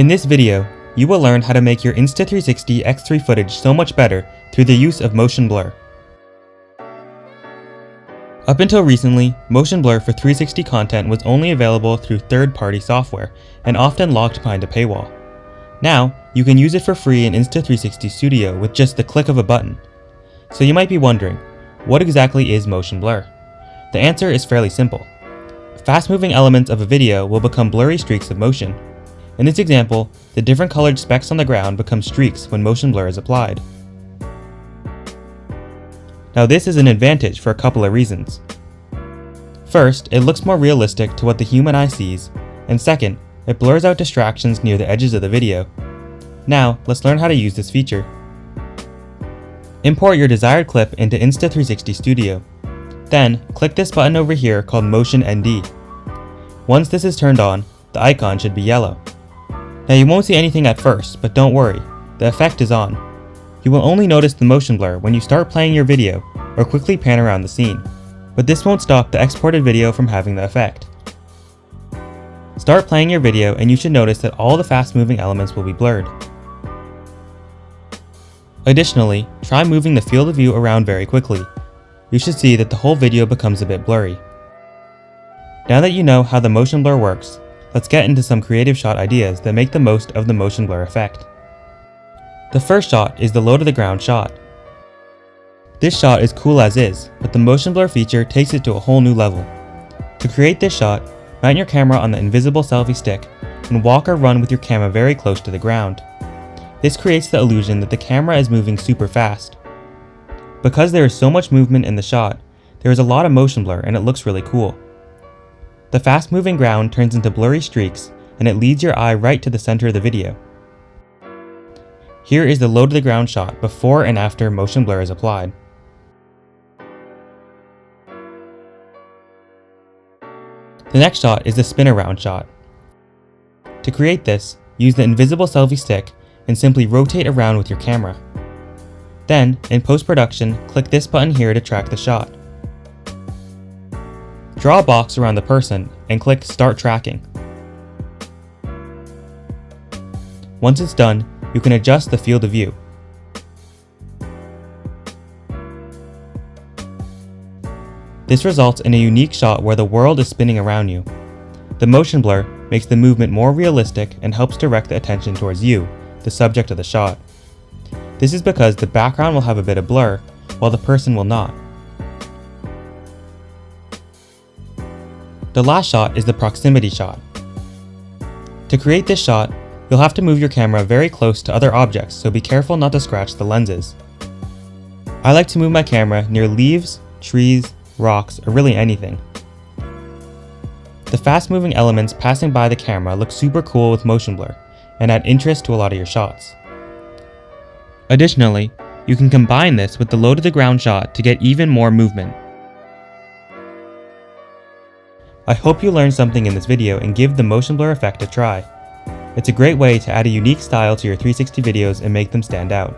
In this video, you will learn how to make your Insta360 X3 footage so much better through the use of motion blur. Up until recently, motion blur for 360 content was only available through third-party software and often locked behind a paywall. Now, you can use it for free in Insta360 Studio with just the click of a button. So you might be wondering, what exactly is motion blur? The answer is fairly simple. Fast-moving elements of a video will become blurry streaks of motion. In this example, the different colored specks on the ground become streaks when motion blur is applied. Now this is an advantage for a couple of reasons. First, it looks more realistic to what the human eye sees, and second, it blurs out distractions near the edges of the video. Now, let's learn how to use this feature. Import your desired clip into Insta360 Studio. Then, click this button over here called Motion ND. Once this is turned on, the icon should be yellow. Now you won't see anything at first, but don't worry, the effect is on. You will only notice the motion blur when you start playing your video or quickly pan around the scene, but this won't stop the exported video from having the effect. Start playing your video and you should notice that all the fast-moving elements will be blurred. Additionally, try moving the field of view around very quickly. You should see that the whole video becomes a bit blurry. Now that you know how the motion blur works, let's get into some creative shot ideas that make the most of the motion blur effect. The first shot is the low to the ground shot. This shot is cool as is, but the motion blur feature takes it to a whole new level. To create this shot, mount your camera on the invisible selfie stick and walk or run with your camera very close to the ground. This creates the illusion that the camera is moving super fast. Because there is so much movement in the shot, there is a lot of motion blur and it looks really cool. The fast moving ground turns into blurry streaks and it leads your eye right to the center of the video. Here is the low to the ground shot before and after motion blur is applied. The next shot is the spin around shot. To create this, use the invisible selfie stick and simply rotate around with your camera. Then, in post-production, click this button here to track the shot. Draw a box around the person and click Start Tracking. Once it's done, you can adjust the field of view. This results in a unique shot where the world is spinning around you. The motion blur makes the movement more realistic and helps direct the attention towards you, the subject of the shot. This is because the background will have a bit of blur, while the person will not. The last shot is the proximity shot. To create this shot, you'll have to move your camera very close to other objects, so be careful not to scratch the lenses. I like to move my camera near leaves, trees, rocks, or really anything. The fast-moving elements passing by the camera look super cool with motion blur and add interest to a lot of your shots. Additionally, you can combine this with the low to the ground shot to get even more movement. I hope you learned something in this video and give the motion blur effect a try. It's a great way to add a unique style to your 360 videos and make them stand out.